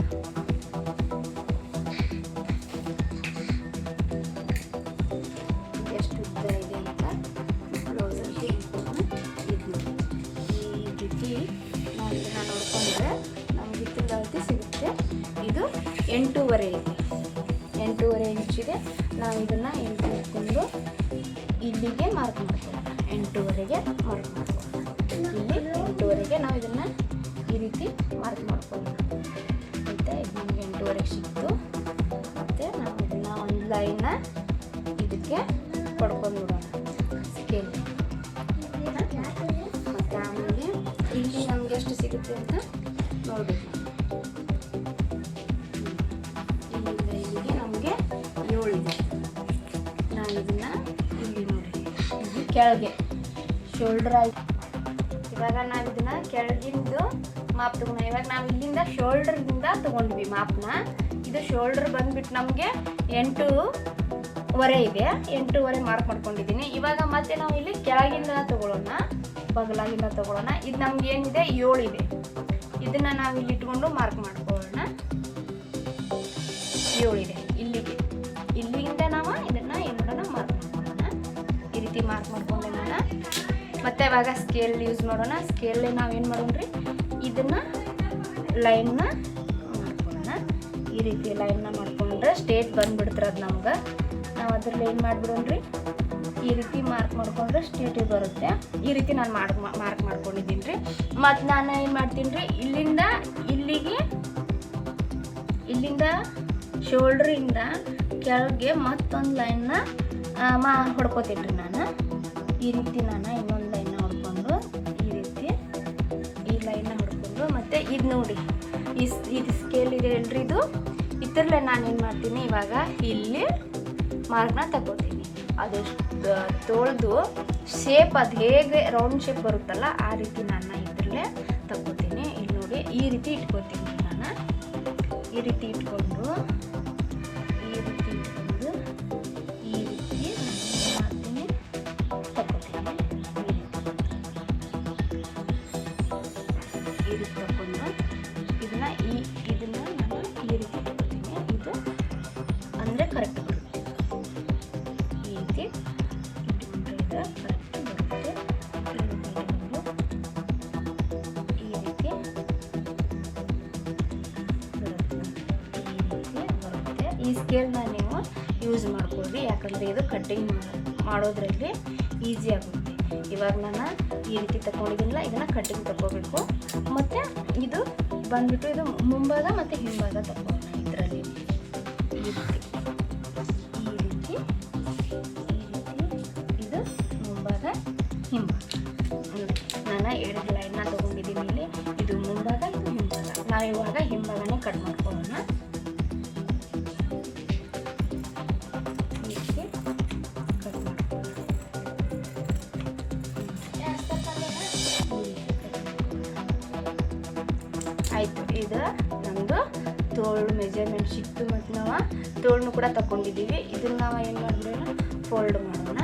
ನಾವು ಇದನ್ನು ನೋಡಿಕೊಂಡ್ರೆ ನಮ್ಗೆ ಇತ್ತಿನ ಅಳತೆ ಸಿಗುತ್ತೆ. ಇದು 8.5 ಇದೆ, 8.5 ಇಂಚಿದೆ. ನಾವು ಇದನ್ನು ಇಲ್ಲಿ ತೆಗೆದುಕೊಂಡು ಇಲ್ಲಿಗೆ ಮಾರ್ಕ್ ಮಾಡ್ಕೊಳ್ಳೋಣ. 8.5ಗೆ ಮಾರ್ಕ್ ಮಾಡ್ಕೊಳ್ಳೋಣ. ಇಲ್ಲಿ 8.5ಗೆ ನಾವು ಇದನ್ನು ಈ ರೀತಿ ಮಾರ್ಕ್ ಮಾಡ್ಕೊಳ್ಳೋಣ. ಆಯಿತಾ, ಇದು ನಮಗೆ 8.5 ಸಿಕ್ತು. ಮತ್ತು ನಾವು ಇದನ್ನು ಒಂದು ಲೈನ್ನ ಇದಕ್ಕೆ ಕೊಡ್ಕೊಂಡು ಬಿಡೋಣ ಸ್ಕೇಲ್. ಮತ್ತು ಆಮೇಲೆ ಇಲ್ಲಿ ನಮಗೆ ಎಷ್ಟು ಸಿಗುತ್ತೆ ಅಂತ ನೋಡಬೇಕು. ಇಲ್ಲಿಂದ ಇಲ್ಲಿಗೆ ನಮಗೆ 7 ಇದೆ. ನಾವು ಇದನ್ನು ಇಲ್ಲಿ ನೋಡಿ ಇಲ್ಲಿ ಕೆಳಗೆ ಶೋಲ್ಡರ್ ಆಯಿತು. ಇವಾಗ ನಾವು ಇದನ್ನು ಕೆಳಗಿಂದು ಮಾಪ್ ತಗೊಂಡು, ಇವಾಗ ನಾವು ಇಲ್ಲಿಂದ ಶೋಲ್ಡರ್ದಿಂದ ತೊಗೊಂಡ್ವಿ ಮಾಪನ್ನ. ಇದು ಶೋಲ್ಡರ್ ಬಂದುಬಿಟ್ಟು ನಮಗೆ 8.5 ಇದೆ, 8.5 ಮಾರ್ಕ್ ಮಾಡ್ಕೊಂಡಿದ್ದೀನಿ. ಇವಾಗ ಮತ್ತೆ ನಾವು ಇಲ್ಲಿ ಕೆಳಗಿಂದ ತೊಗೊಳ್ಳೋಣ, ಬಗಲಾಗಿಂದ ತೊಗೊಳ್ಳೋಣ. ಇದು ನಮ್ಗೆ ಏನಿದೆ 7 ಇದೆ. ಇದನ್ನು ನಾವು ಇಲ್ಲಿ ಇಟ್ಕೊಂಡು ಮಾರ್ಕ್ ಮಾಡ್ಕೊಳ್ಳೋಣ. 7 ಇದೆ ಇಲ್ಲಿಗೆ. ಇಲ್ಲಿಂದ ನಾವು ಇದನ್ನು ಏನೋಣ ಮಾರ್ಕ್ ಮಾಡ್ಕೊಳ್ಳೋಣ. ಈ ರೀತಿ ಮಾರ್ಕ್ ಮಾಡ್ಕೊಂಡೆ ನಾನು. ಮತ್ತು ಇವಾಗ ಸ್ಕೇಲ್ ಯೂಸ್ ಮಾಡೋಣ. ಸ್ಕೇಲಲ್ಲಿ ನಾವೇನು ಮಾಡೋಣ್ರಿ, ಇದನ್ನು ಲೈನ್ನ ಮಾಡ್ಕೊಳ್ಳೋಣ. ಈ ರೀತಿ ಲೈನ್ನ ಮಾಡ್ಕೊಂಡ್ರೆ ಸ್ಟೇಟ್ ಬಂದುಬಿಡ್ತಾರೆ ಅದು ನಮ್ಗೆ. ನಾವು ಅದರಲ್ಲಿ ಏನು ಮಾಡಿಬಿಡೋಣ್ರಿ, ಈ ರೀತಿ ಮಾರ್ಕ್ ಮಾಡ್ಕೊಂಡ್ರೆ ಸ್ಟೇಟಿಗೆ ಬರುತ್ತೆ. ಈ ರೀತಿ ನಾನು ಮಾರ್ಕ್ ಮಾಡ್ಕೊಂಡಿದ್ದೀನಿ ರೀ. ಮತ್ತು ನಾನು ಏನು ಮಾಡ್ತೀನಿ ರೀ, ಇಲ್ಲಿಂದ ಇಲ್ಲಿಗೆ, ಇಲ್ಲಿಂದ ಶೋಲ್ಡ್ರಿಂದ ಕೆಳಗೆ ಮತ್ತೊಂದು ಲೈನ್ನ ಹೊಡ್ಕೋತೀನಿ ರೀ ನಾನು. ಈ ರೀತಿ ನಾನು ಇನ್ನೊಂದು ಲೈನ್ನ ಹೊಡ್ಕೊಂಡು ಈ ರೀತಿ ಈ ಲೈನ್ನ ಹೊಡ್ಕೊಂಡು, ಮತ್ತು ಇದು ನೋಡಿ ಇದು ಸ್ಕೇಲ್ ಇದೆ ಅಲ್ರಿ, ಇದು ಇದರಲ್ಲೇ ನಾನು ಏನು ಮಾಡ್ತೀನಿ, ಇವಾಗ ಇಲ್ಲಿ ಮಾರ್ಕ್ನ ತಗೋತೀನಿ. ಅದು ತೊಳೆದು ಶೇಪ್ ಅದು ಹೇಗೆ ರೌಂಡ್ ಶೇಪ್ ಬರುತ್ತಲ್ಲ ಆ ರೀತಿ ನಾನು ಇದರಲ್ಲೇ ತಗೋತೀನಿ. ಇಲ್ಲಿ ನೋಡಿ ಈ ರೀತಿ ಇಟ್ಕೋತೀನಿ ನಾನು. ಈ ರೀತಿ ಇಟ್ಕೊಂಡು ಈ ರೀತಿ ಇಟ್ಕೊಂಡು ಈ ರೀತಿ ಮಾಡ್ತೀನಿ, ತಗೋತೀನಿ. ಈ ರೀತಿ ತಗೊಂಡು ಇದನ್ನು ನಾನು ಈ ರೀತಿ ತಗೋತೀನಿ. ಇದು ಅಂದರೆ ಕರೆಕ್ಟ್ ಬರುತ್ತೆ. ಈ ರೀತಿ ಇಟ್ಕೊಂಡ್ರೆ ಇದು ಕರೆಕ್ಟ್ ಬರುತ್ತೆ. ಈ ರೀತಿ ಬರುತ್ತೆ. ಈ ಸ್ಕೇಲ್ನ ನೀವು ಯೂಸ್ ಮಾಡ್ಕೊಳ್ಳಿ, ಯಾಕಂದರೆ ಇದು ಕಟ್ಟಿಂಗ್ ಮಾಡೋದ್ರಲ್ಲಿ ಈಸಿ ಆಗುತ್ತೆ. ಇವಾಗ ನಾನು ಈ ರೀತಿ ತಗೊಂಡಿದ್ದೀನಲ್ಲ, ಇದನ್ನು ಕಟ್ಟಿಂಗ್ ತಗೋಬೇಕು. ಮತ್ತು ಇದು ಬಂದುಬಿಟ್ಟು ಇದು ಮುಂಭಾಗ ಮತ್ತು ಹಿಂಭಾಗ ತಗೋಣ. ಇದರಲ್ಲಿ ಈ ರೀತಿ ಇದು ಮುಂಭಾಗ ಹಿಂಭಾಗ. ನಾನು 2 ಲೈನ್ನ ತೊಗೊಂಡಿದ್ದೀನಿ ಇಲ್ಲಿ. ಇದು ಮುಂಭಾಗ, ಇದು ಹಿಂಭಾಗ. ನಾವು ಇವಾಗ ಹಿಂಭಾಗನೇ ಕಟ್ ಮಾಡ್ಕೊಳ್ಳೋಣ. ಈ ರೀತಿ ಕಟ್ ಮಾಡ್ಕೊಳ್ಳೋಣ. ಆಯಿತು, ಇದು ನಮ್ಮದು ತೋಳು ಮೆಜರ್ಮೆಂಟ್ ಸಿಕ್ತು. ಮತ್ತು ನಾವು ತೋಳನ್ನು ಕೂಡ ತಗೊಂಡಿದ್ದೀವಿ. ಇದನ್ನು ನಾವು ಏನು ಮಾಡಬೇಡ, ಫೋಲ್ಡ್ ಮಾಡೋಣ.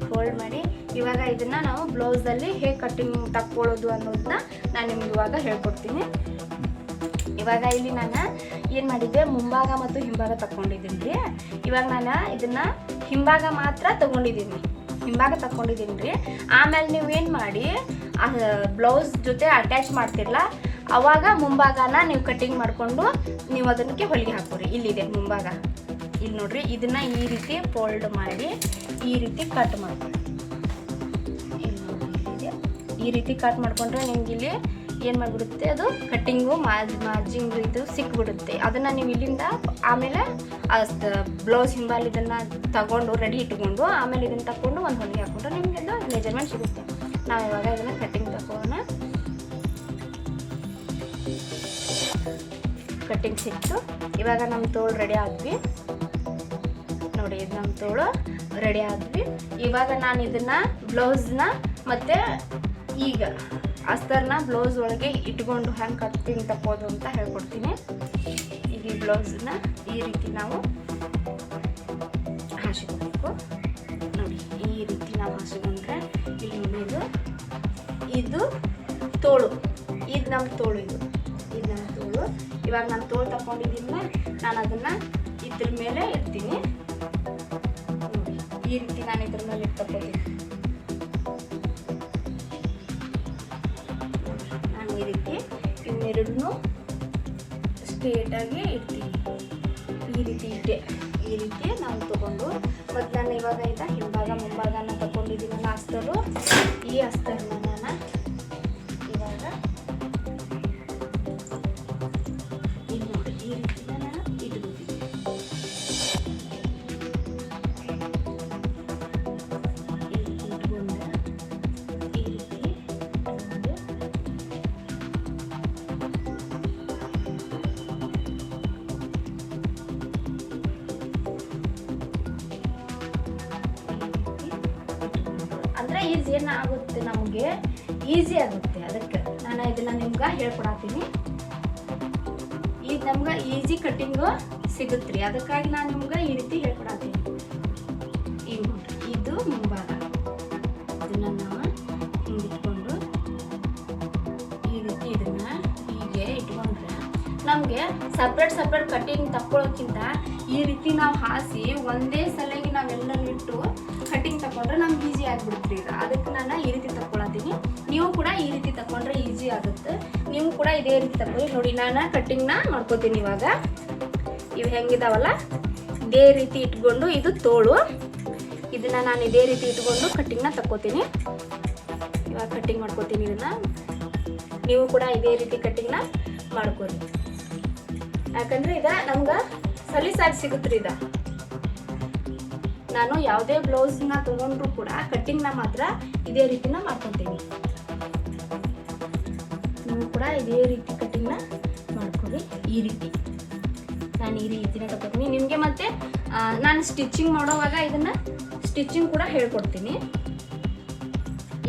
ಫೋಲ್ಡ್ ಮಾಡಿ ಇವಾಗ ಇದನ್ನು ನಾವು ಬ್ಲೌಸಲ್ಲಿ ಹೇಗೆ ಕಟ್ಟಿಂಗ್ ತಕ್ಕೊಳ್ಳೋದು ಅನ್ನೋದನ್ನ ನಾನು ನಿಮ್ಗೆ ಇವಾಗ ಹೇಳ್ಕೊಡ್ತೀನಿ. ಇವಾಗ ಇಲ್ಲಿ ನಾನು ಏನು ಮಾಡಿದ್ದೆ, ಮುಂಭಾಗ ಮತ್ತು ಹಿಂಭಾಗ ತಗೊಂಡಿದ್ದೀನಿ ರೀ. ಇವಾಗ ನಾನು ಇದನ್ನು ಹಿಂಭಾಗ ಮಾತ್ರ ತಗೊಂಡಿದ್ದೀನಿ ರೀ. ಆಮೇಲೆ ನೀವು ಏನು ಮಾಡಿ, ಬ್ಲೌಸ್ ಜೊತೆ ಅಟ್ಯಾಚ್ ಮಾಡ್ತಿರಲ್ಲ, ಆವಾಗ ಮುಂಭಾಗನ ನೀವು ಕಟ್ಟಿಂಗ್ ಮಾಡಿಕೊಂಡು ನೀವು ಅದಕ್ಕೆ ಹೊಲಿಗೆ ಹಾಕೋರಿ. ಇಲ್ಲಿದೆ ಮುಂಭಾಗ, ಇಲ್ಲಿ ನೋಡ್ರಿ. ಇದನ್ನು ಈ ರೀತಿ ಫೋಲ್ಡ್ ಮಾಡಿ ಈ ರೀತಿ ಕಟ್ ಮಾಡ್ಕೊಳ್ಳಿ. ಇಲ್ಲಿ ನೋಡಿ, ಇಲ್ಲಿದೆ. ಈ ರೀತಿ ಕಟ್ ಮಾಡಿಕೊಂಡ್ರೆ ನಿಮ್ಗೆ ಇಲ್ಲಿ ಏನು ಮಾಡಿಬಿಡುತ್ತೆ, ಅದು ಕಟ್ಟಿಂಗು ಮಾರ್ಜಿಂಗ್ ಇದು ಸಿಕ್ಬಿಡುತ್ತೆ. ಅದನ್ನು ನೀವು ಇಲ್ಲಿಂದ ಆಮೇಲೆ ಬ್ಲೌಸ್ ಹಿಂಬಾಲ್ ಇದನ್ನು ತಗೊಂಡು ರೆಡಿ ಇಟ್ಕೊಂಡು ಆಮೇಲೆ ಇದನ್ನು ತಗೊಂಡು ಒಂದು ಹೊಲಿಗೆ ಹಾಕ್ಕೊಂಡ್ರೆ ನಿಮಗೆ ಅದು ಮೆಜರ್ಮೆಂಟ್ ಸಿಗುತ್ತೆ. ನಾವು ಇವಾಗ ಇದನ್ನು ಕಟ್ಟಿಂಗ್ ತಗೋಣ. ಕಟ್ಟಿಂಗ್ ಸಿಕ್ತು. ಇವಾಗ ನಮ್ಮ ತೋಳು ರೆಡಿ ಆದ್ವಿ ನೋಡಿ. ಇದು ನಮ್ಮ ತೋಳು ರೆಡಿ ಆದ್ವಿ. ಇವಾಗ ನಾನು ಇದನ್ನು ಬ್ಲೌಸ್ನ ಮತ್ತು ಈಗ ಅಸ್ತರ್ನ ಬ್ಲೌಸ್ ಒಳಗೆ ಇಟ್ಕೊಂಡು ಹ್ಯಾಂಗೆ ಕಟ್ಟಿಂಗ್ ತಕ್ಕೋದು ಅಂತ ಹೇಳ್ಕೊಡ್ತೀನಿ. ಈಗ ಈ ಬ್ಲೌಸನ್ನ ಈ ರೀತಿ ನಾವು ಹಾಸಿಕೊಬೇಕು ನೋಡಿ. ಈ ರೀತಿ ನಾವು ಹಾಸಿಕೊಂಡ್ರೆ ಇಲ್ಲಿ ನೋಡಿ, ಇದು ತೋಳು, ಇದು ನಮ್ಮ ತೋಳು, ಇದು ನಮ್ಮ ತೋಳು. ಇವಾಗ ನಾನು ತೋಳು ತಗೊಂಡಿದ್ದೀನಿ, ನಾನು ಅದನ್ನು ಇದ್ರ ಮೇಲೆ ಇಡ್ತೀನಿ ನೋಡಿ. ಈ ರೀತಿ ನಾನು ಇದ್ರ ಮೇಲೆ ತಗೋತೀನಿ. ನಾನು ಈ ರೀತಿ ಇವನ್ನೆರಡನ್ನೂ ಸ್ಟ್ರೇಟಾಗಿ ಇಡ್ತೀನಿ. ಈ ರೀತಿ ನಾವು ತಗೊಂಡು ಮತ್ತು ನಾನು ಇವಾಗ ಹಿಂಭಾಗ ಮುಂಭಾಗನ ತಗೊಂಡಿದ್ದೀನಲ್ಲ ಅಸ್ತರು, ಈ ಅಸ್ತರನ್ನ ನಾನು ಇವಾಗ ಇಲ್ಲಿ ನೋಡಿ ಈ ರೀತಿ ನಾನು ಇಟ್ಬಿಟ್ಟಿದ್ದೀನಿ. ಅಂದರೆ ಈಸಿ ಏನಾಗುತ್ತೆ, ನಮಗೆ ಈಸಿ ಆಗುತ್ತೆ. ಅದಕ್ಕೆ ನಾನು ಇದನ್ನು ನಿಮ್ಗೆ ಹೇಳ್ಕೊಡತ್ತೀನಿ. ಈಗ ನಮ್ಗೆ ಈಸಿ ಕಟ್ಟಿಂಗು ಸಿಗುತ್ತೆ ರೀ, ಅದಕ್ಕಾಗಿ ನಾನು ನಿಮ್ಗೆ ಈ ರೀತಿ ಹೇಳ್ಕೊಡತ್ತೀನಿ. ಈಗ ನೋಡ್ರಿ, ಇದು ಮುಂಭಾಗ, ಇದನ್ನು ನಾವು ಹಿಂಗೆ ಇಟ್ಕೊಂಡು ಈ ರೀತಿ ಇದನ್ನು ಹೀಗೆ ಇಟ್ಕೊಂಡ್ರೆ ನಮಗೆ ಸಪ್ರೇಟ್ ಕಟ್ಟಿಂಗ್ ತಗೊಳ್ಳೋಕ್ಕಿಂತ ಈ ರೀತಿ ನಾವು ಹಾಸಿ ಒಂದೇ ಸಲಗೆ ನಾವೆಲ್ಲರೂ ಇಟ್ಟು ಕಟ್ಟಿಂಗ್ ತಗೊಂಡ್ರೆ ನಮ್ಗೆ ಈಸಿ ಆಗಿಬಿಡುತ್ತೆ. ಇದು ಅದಕ್ಕೆ ನಾನು ಈ ರೀತಿ ತಗೊಳತ್ತೀನಿ. ನೀವು ಕೂಡ ಈ ರೀತಿ ತಗೊಂಡ್ರೆ ಈಸಿ ಆಗುತ್ತೆ. ನೀವು ಕೂಡ ಇದೇ ರೀತಿ ತಗೊಳ್ಳಿ. ನೋಡಿ, ನಾನು ಕಟ್ಟಿಂಗ್ನ ಮಾಡ್ಕೋತೀನಿ. ಇವಾಗ ಇವು ಹೆಂಗಿದಾವಲ್ಲ ಇದೇ ರೀತಿ ಇಟ್ಕೊಂಡು, ಇದು ತೋಳು, ಇದನ್ನು ನಾನು ಇದೇ ರೀತಿ ಇಟ್ಕೊಂಡು ಕಟ್ಟಿಂಗ್ನ ತಕ್ಕೋತೀನಿ. ಇವಾಗ ಕಟ್ಟಿಂಗ್ ಮಾಡ್ಕೋತೀನಿ. ಇದನ್ನು ನೀವು ಕೂಡ ಇದೇ ರೀತಿ ಕಟ್ಟಿಂಗ್ನ ಮಾಡ್ಕೊರಿ. ಯಾಕಂದರೆ ಇದು ನಮ್ಗೆ ಸಲೀಸಾಗಿ ಸಿಗುತ್ತೆ ರೀ. ನಾನು ಯಾವುದೇ ಬ್ಲೌಸ್ನ ತೊಗೊಂಡ್ರು ಕೂಡ ಕಟ್ಟಿಂಗ್ನ ಮಾತ್ರ ಇದೇ ರೀತಿನ ಮಾಡ್ಕೊತೀನಿ. ನೀವು ಕೂಡ ಇದೇ ರೀತಿ ಕಟ್ಟಿಂಗ್ನ ಮಾಡ್ಕೊಳ್ಳಿ. ಈ ರೀತಿ ನಾನು ಈ ರೀತಿನ ತಗೋತೀನಿ. ನಿಮಗೆ ಮತ್ತೆ ನಾನು ಸ್ಟಿಚಿಂಗ್ ಮಾಡೋವಾಗ ಇದನ್ನು ಸ್ಟಿಚಿಂಗ್ ಕೂಡ ಹೇಳ್ಕೊಡ್ತೀನಿ.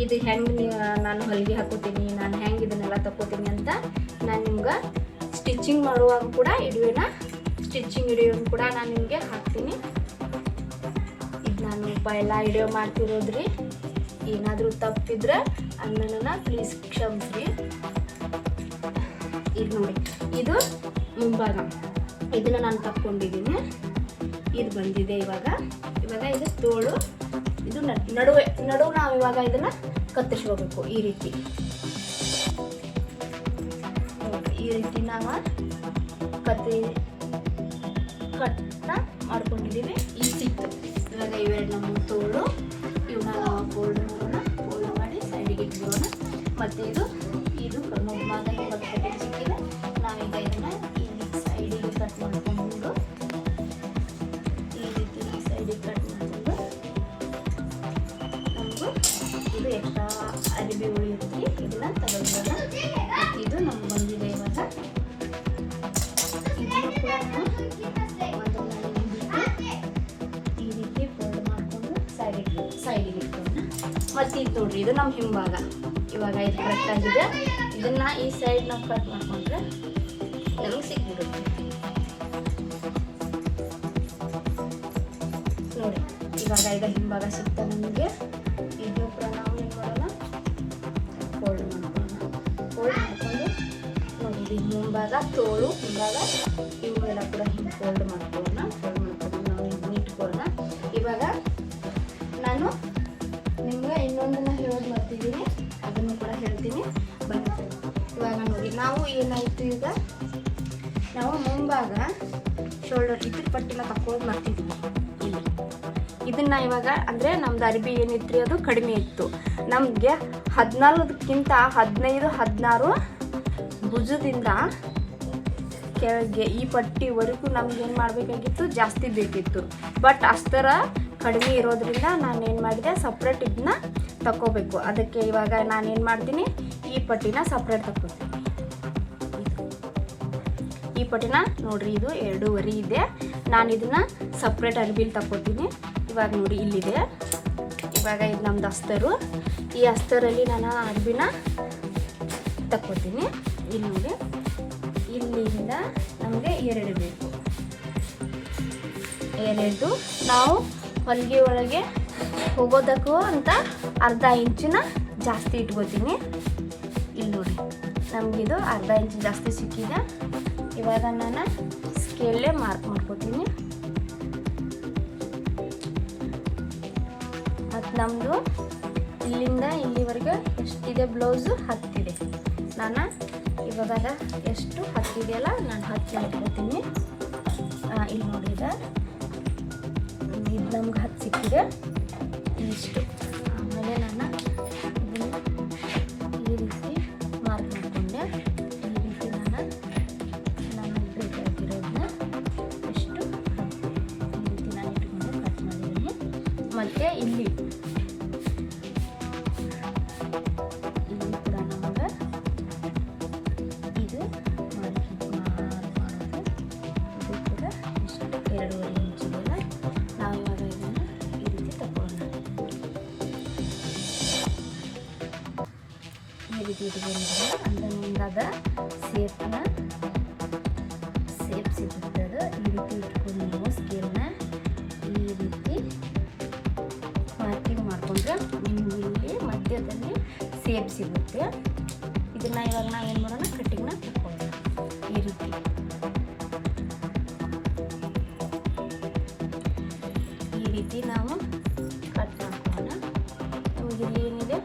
ಇದು ಹೆಂಗೆ ನಾನು ಹೊಲಿಗೆ ಹಾಕೋತೀನಿ, ನಾನು ಹೆಂಗೆ ಇದನ್ನೆಲ್ಲ ತಗೋತೀನಿ ಅಂತ ನಾನು ನಿಮ್ಗೆ ಸ್ಟಿಚಿಂಗ್ ಮಾಡುವಾಗ ಕೂಡ ಸ್ಟಿಚಿಂಗ್ ವಿಡಿಯೋನ ಕೂಡ ನಾನು ನಿಮಗೆ ಹಾಕ್ತೀನಿ. ಇದು ನಾನು ಎಲ್ಲ ವಿಡಿಯೋ ಮಾಡ್ತಿರೋದ್ರಿ. ಏನಾದರೂ ತಪ್ಪಿದ್ರೆ ಅದನ್ನ ಪ್ಲೀಸ್ ಕ್ಷಮಿಸ್ರಿ. ಇದು ನೋಡಿ, ಇದು ಮುಂಭಾಗ, ಇದನ್ನು ನಾನು ತಕ್ಕೊಂಡಿದ್ದೀನಿ. ಇದು ಬಂದಿದೆ. ಇವಾಗ ಇದು ತೋಳು, ಇದು ನಡುವೆ ನಾವು ಇವಾಗ ಇದನ್ನು ಕತ್ತರಿಸ್ಕೋಬೇಕು. ಈ ರೀತಿ ಈ ರೀತಿ ನಾವು ಕಟ್ನ ಮಾಡ್ಕೊಂಡಿದ್ದೀವಿ. ಈ ಸಿಕ್ತು. ಇವಾಗ ಇವೆರಡು ನಮ್ಮ ತೋಳು, ಇವನ್ನ ನಾವು ಫೋಲ್ಡ್ ಮಾಡಿ ಸೈಡಿಗೆ ಇಟ್ಬಿಡೋಣ. ಮತ್ತು ಇದು ಮೊದಲು ಕಟ್ಟಿಗೆ ಸಿಕ್ಕಿದೆ. ನಾವೀಗ ಇದನ್ನು ಇಲ್ಲಿ ಸೈಡಿಗೆ ಕಟ್ ಮಾಡ್ಕೊಂಡು ಈ ರೀತಿ ಸೈಡಿಗೆ ಕಟ್ ಮಾಡಿಕೊಂಡು ನಮಗೂ ಇದು ಎಕ್ಸ್ಟ್ರಾ ಅರಿವಿ ಉಳಿಯುತ್ತೆ, ಇದನ್ನು ತಗೊಳ್ಳೋಣ. ಮತ್ತು ಇದು ನಮ್ಗೆ ಬಂದಿದೆ. ಇವಾಗ ಇದನ್ನು ಕೂಡ ನಾವು ಈ ರೀತಿ ಫೋಲ್ಡ್ ಮಾಡಿಕೊಂಡು ಸೈಡಿಗೆ ಇಟ್ಕೊಂಡು, ಮತ್ತು ಇದು ನೋಡ್ರಿ, ಇದು ನಮ್ಮ ಹಿಂಭಾಗ. ಇವಾಗ ಇದು ಕರೆಕ್ಟ್ ಆಗಿದೆ. ಇದನ್ನ ಈ ಸೈಡ್ ನಾವು ಕಟ್ ಮಾಡ್ಕೊಂಡ್ರೆ ನಮಗೆ ಸಿಕ್ಬಿಡುತ್ತೆ. ನೋಡಿ, ಇವಾಗ ಇದು ಹಿಂಭಾಗ ಸಿಗ್ತಾ ನಮಗೆ. ಇದನ್ನು ಕೂಡ ನಾವು ಏನು ಮಾಡೋಣ, ಫೋಲ್ಡ್ ಮಾಡ್ಕೊಂಡು ನೋಡಿ, ಇದು ಮುಂಭಾಗ, ತೋಳು, ಹಿಂಭಾಗ ಇವೆಲ್ಲ ಕೂಡ ಹಿಂಗೆ ಫೋಲ್ಡ್ ಮಾಡ್ಕೊಂಡು ನಾವು ಇದನ್ನ ಇಟ್ಕೊಳ್ಳೋಣ. ಇವಾಗ ನಾನು ನಿಮ್ಗೆ ಇನ್ನೊಂದನ್ನು ಹೇಳೋದು ಮಾಡ್ತಿದ್ದೀನಿ, ಅದನ್ನು ಕೂಡ ಹೇಳ್ತೀನಿ ಬನ್ನಿ. ಇವಾಗ ನೋಡಿ, ನಾವು ಏನಾಯಿತು, ಈಗ ನಾವು ಮುಂಭಾಗ ಶೋಲ್ಡರ್ ಇದ್ರ ಪಟ್ಟಿನ ತಕ್ಕೊಂಡು ಮಾಡ್ತಿದ್ದೀವಿ. ಇಲ್ಲಿ ಇದನ್ನು ಇವಾಗ ಅಂದರೆ ನಮ್ದು ಅರಿಬಿ ಏನಿತ್ತು ಅದು ಕಡಿಮೆ ಇತ್ತು. ನಮಗೆ 14ಕ್ಕಿಂತ 15, 16 ಭುಜದಿಂದ ಕೆಳಗೆ ಈ ಪಟ್ಟಿವರೆಗೂ ನಮ್ಗೆ ಏನು ಮಾಡಬೇಕಾಗಿತ್ತು, ಜಾಸ್ತಿ ಬೇಕಿತ್ತು. ಬಟ್ ಅಷ್ಟರ ಕಡಿಮೆ ಇರೋದ್ರಿಂದ ನಾನೇನು ಮಾಡಿದೆ, ಸಪ್ರೇಟ್ ಇದನ್ನ ತಗೋಬೇಕು. ಅದಕ್ಕೆ ಇವಾಗ ನಾನೇನು ಮಾಡ್ತೀನಿ, ಈ ಪಟ್ಟಿನ ಸಪ್ರೇಟ್ ತಗೋತೀನಿ. ಈ ಪಟ್ಟಿನ ನೋಡ್ರಿ, ಇದು 2.5 ಇದೆ. ನಾನು ಇದನ್ನು ಸಪ್ರೇಟ್ ಅರ್ಬಿಲ್ ತಗೋತೀನಿ. ಇವಾಗ ನೋಡಿ, ಇಲ್ಲಿದೆ. ಇವಾಗ ಇದು ನಮ್ಮದು ಅಸ್ತರು. ಈ ಅಸ್ತರಲ್ಲಿ ನಾನು ಅರ್ಬಿನ ತಗೋತೀನಿ. ಇಲ್ಲಿ ನೋಡಿ, ಇಲ್ಲಿಂದ ನಮಗೆ 2 ಬೇಕು. 2 ನಾವು ಹೊಲಿಗೆ ಒಳಗೆ ಹೋಗೋದಕ್ಕೂ ಅಂತ ಅರ್ಧ ಇಂಚಿನ ಜಾಸ್ತಿ ಇಟ್ಕೋತೀನಿ. ಇಲ್ಲಿ ನೋಡಿ, ನಮಗಿದು ಅರ್ಧ ಇಂಚು ಜಾಸ್ತಿ ಸಿಕ್ಕಿದೆ. ಇವಾಗ ನಾನು ಸ್ಕೇಲೇ ಮಾರ್ಕ್ ಮಾಡ್ಕೋತೀನಿ. ಮತ್ತು ನಮ್ಮದು ಇಲ್ಲಿಂದ ಇಲ್ಲಿವರೆಗೆ ಎಷ್ಟಿದೆ ಬ್ಲೌಸು 10 ಇದೆ. ನಾನು ಇವಾಗ ಎಷ್ಟು ಹತ್ತಿದೆಯಲ್ಲ ನಾನು ಹಚ್ಚಿ ಇಟ್ಕೊತೀನಿ. ಇಲ್ಲಿ ನೋಡಿದ ಇದು ನಮ್ಗೆ ಹತ್ತು ಸಿಕ್ಕಿದೆ ಇಷ್ಟು. ಆಮೇಲೆ ನಾನು ಇದನ್ನು ಈ ರೀತಿ ಮಾರ್ಕ್ ಮಾಡಿಕೊಂಡೆ. ಈ ರೀತಿ ನಾನು ಬೇಕಾಗಿರೋದನ್ನ ಎಷ್ಟು ಈ ರೀತಿ ನಾನು ಇಟ್ಕೊಂಡು ಕಟ್ ಮಾಡಿದ್ದೀನಿ. ಮತ್ತು ಇಲ್ಲಿ ಕೂಡ ನಮಗೆ ಇದು ಮಾಡೋದು ಇದು ಕೂಡ ಇಷ್ಟು 2.5 ಇಂಚಿಗೆಲ್ಲ ನಾವು ಇವಾಗ ಇದನ್ನು ಈ ರೀತಿ ತಗೊಳ್ಳೋಣ. ಈ ರೀತಿ ಇಟ್ಕೊಂಡಿದ್ರೆ ಅಂದರೆ ನಿಮ್ಗೆ ಅದ ಸೇಪ್ ಸಿಗುತ್ತೆ. ಅದು ಈ ರೀತಿ ಇಟ್ಕೊಂಡು ನೀವು ಸ್ಕೇಲ್ನ ಈ ರೀತಿ ಮಾರ್ಕಿಂಗ್ ಮಾಡಿಕೊಂಡ್ರೆ ನಿಮ್ಗೆ ಇಲ್ಲಿ ಮಧ್ಯದಲ್ಲಿ ಸೇಪ್ ಸಿಗುತ್ತೆ. ಇದನ್ನು ಇವಾಗ ನಾವೇನು ಮಾಡೋಣ, ಕಟ್ಟಿಂಗ್ನ ತಗೊಳ್ಳೋಣ. ಈ ರೀತಿ ನಾವು ಕಟ್ ಮಾಡ್ಕೊಳ್ಳೋಣ. ನಮಗೆ ಇಲ್ಲಿ ಏನಿದೆ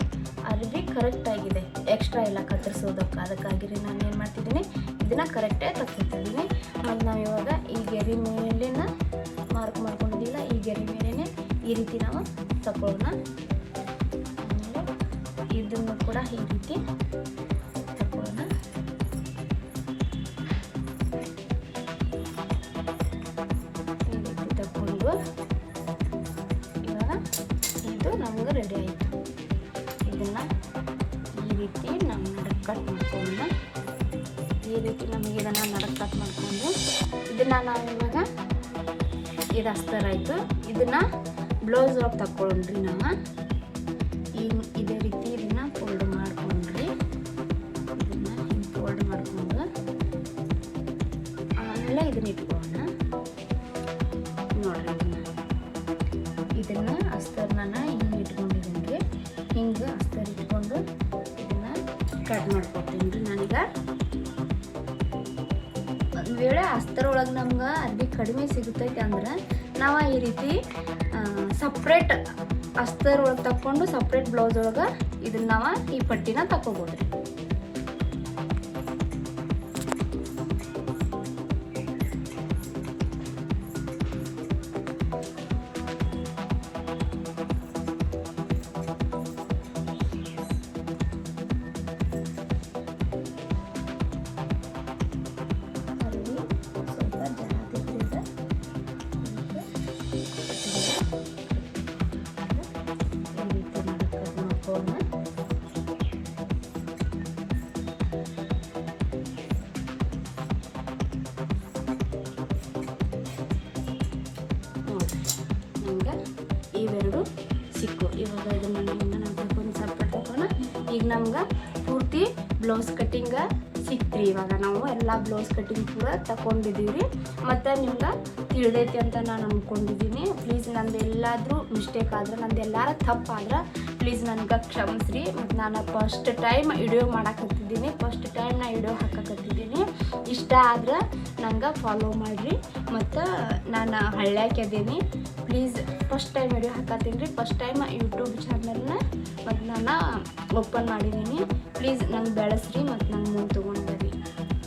ಅರ್ಬಿ ಕರೆಕ್ಟಾಗಿದೆ, ಎಕ್ಸ್ಟ್ರಾ ಇಲ್ಲ ಕತ್ತರಿಸೋದಕ್ಕೆ. ಅದಕ್ಕಾಗಿರಿ ನಾನು ಏನು ಮಾಡ್ತಿದ್ದೀನಿ, ಇದನ್ನು ಕರೆಕ್ಟಾಗಿ ತಗೊಳ್ತಿದ್ದೀನಿ. ಮತ್ತು ನಾವು ಇವಾಗ ಈ ಗೆರೆ ಮೇಲಿನ ಮಾರ್ಕ್ ಮಾಡ್ಕೊಂಡಿದ್ದಿಲ್ಲ, ಈ ಗೆರೆ ಮೇಲೇ ಈ ರೀತಿ ನಾವು ತಗೊಳ್ಳೋಣ. ಆಮೇಲೆ ಇದನ್ನು ಕೂಡ ಈ ರೀತಿ ತಗೊಳ್ಳೋಣ. ಈ ರೀತಿ ತಗೊಂಡು ಇವಾಗ ಇದು ನಮಗೆ ರೆಡಿ ಆಯಿತು. ಇದನ್ನು ಈ ರೀತಿ ನಾವು ನಡಕ್ಕೆ ಕಟ್ ಮಾಡ್ಕೊಳ್ಳೋಣ. ಈ ರೀತಿ ನಮಗೆ ಇದನ್ನು ನಡಕ್ಕೆ ಕಟ್ ಮಾಡಿಕೊಂಡು ಇದನ್ನು ನಾವು ಇವಾಗ ಇದು ಅಸ್ತರ ಆಯಿತು. ಇದನ್ನು ಬ್ಲೌಸ್ ಒಳಗೆ ತಗೊಳ್ರಿ. ನಾವು ಇದೇ ರೀತಿ ಇದನ್ನು ಫೋಲ್ಡ್ ಮಾಡ್ಕೊಂಡ್ರಿ. ಇದನ್ನು ಹಿಂಗೆ ಫೋಲ್ಡ್ ಮಾಡಿಕೊಂಡು ಆಮೇಲೆ ಇದನ್ನ ಇಟ್ಕೊಳ್ಳೋಣ. ನೋಡ್ರಿ ಇದನ್ನು ಅಸ್ತರ್ನ ಹಿಂಗೆ ಇಟ್ಕೊಂಡಿದ್ದೀನಿ ರೀ. ಹಿಂಗೆ ಅಸ್ತರ್ ಇಟ್ಕೊಂಡು ಇದನ್ನು ಕಟ್ ಮಾಡ್ಕೊತೀನಿ ರೀ. ನಾನೀಗ ಒಂದು ವೇಳೆ ಅಸ್ತರ ಒಳಗೆ ನಮ್ಗೆ ಅರ್ಬಿ ಕಡಿಮೆ ಸಿಗುತ್ತೈತೆ ಅಂದ್ರೆ ನಾವು ಈ ರೀತಿ ಸಪ್ರೇಟ್ ಅಸ್ತರ್ ಒಳಗೆ ತಕ್ಕೊಂಡು ಸಪ್ರೇಟ್ ಬ್ಲೌಸ್ ಒಳಗೆ ಇದನ್ನು ನಾವು ಈ ಪಟ್ಟಿನ ತಗೋಬೋದು ರೀ. ಇವೆರಡು ಸಿಕ್ಕು. ಇವಾಗ ಇದನ್ನು ನಾವು ತಗೊಂಡು ಸಪ್ರೇಟ್ ತಗೋಣ. ಈಗ ನಮ್ಗೆ ಪೂರ್ತಿ ಬ್ಲೌಸ್ ಕಟ್ಟಿಂಗ ಸಿಕ್ತ್ರಿ. ಇವಾಗ ನಾವು ಎಲ್ಲ ಬ್ಲೌಸ್ ಕಟ್ಟಿಂಗ್ ಕೂಡ ತಗೊಂಡಿದ್ದೀವಿ. ಮತ್ತು ನಿಮ್ಗೆ ತಿಳಿದೈತಿ ಅಂತ ನಾನು ಅಂದ್ಕೊಂಡಿದ್ದೀನಿ. ಪ್ಲೀಸ್ ನಂದು ಎಲ್ಲಾದರೂ ಮಿಸ್ಟೇಕ್ ಆದ್ರೆ, ನಂದು ಎಲ್ಲಾರ ತಪ್ಪಾದ್ರೆ ಪ್ಲೀಸ್ ನನಗೆ ಕ್ಷಮಿಸ್ರಿ. ಮತ್ತು ನಾನು ಫಸ್ಟ್ ಟೈಮ್ ವಿಡಿಯೋ ಮಾಡಾಕತ್ತಿದ್ದೀನಿ, ಫಸ್ಟ್ ಟೈಮ್ ನಾ ವಿಡಿಯೋ ಹಾಕಕತ್ತಿದ್ದೀನಿ. ಇಷ್ಟ ಆದ್ರೆ ನಂಗೆ ಫಾಲೋ ಮಾಡಿರಿ. ಮತ್ತು ನಾನು ಹಳ್ಳ್ಯಾಕಿದ್ದೀನಿ, ಪ್ಲೀಸ್ ಫಸ್ಟ್ ಟೈಮ್ ವಿಡಿಯೋ ಹಾಕತ್ತೀನಿ ರೀ. ಫಸ್ಟ್ ಟೈಮ್ ಯೂಟ್ಯೂಬ್ ಚಾನಲ್ನ ಮತ್ತು ನಾನು ಓಪನ್ ಮಾಡಿದ್ದೀನಿ. ಪ್ಲೀಸ್ ನಂಗೆ ಬೆಳೆಸ್ರಿ ಮತ್ತು ನಂಗೆ ಮುಂದೆ ತೊಗೊಂಡ್ರಿ.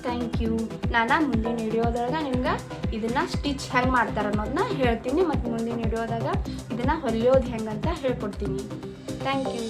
Thank you. ನಾನು ಮುಂದಿನ ವಿಡಿಯೋದಾಗ ನಿಮ್ಗೆ ಇದನ್ನು ಸ್ಟಿಚ್ ಹೆಂಗೆ ಮಾಡ್ತಾರೆ ಅನ್ನೋದನ್ನ ಹೇಳ್ತೀನಿ. ಮತ್ತು ಮುಂದಿನ ವಿಡಿಯೋದಾಗ ಇದನ್ನು ಹೊಲಿಯೋದು ಹೆಂಗಂತ ಹೇಳ್ಕೊಡ್ತೀನಿ. Thank you.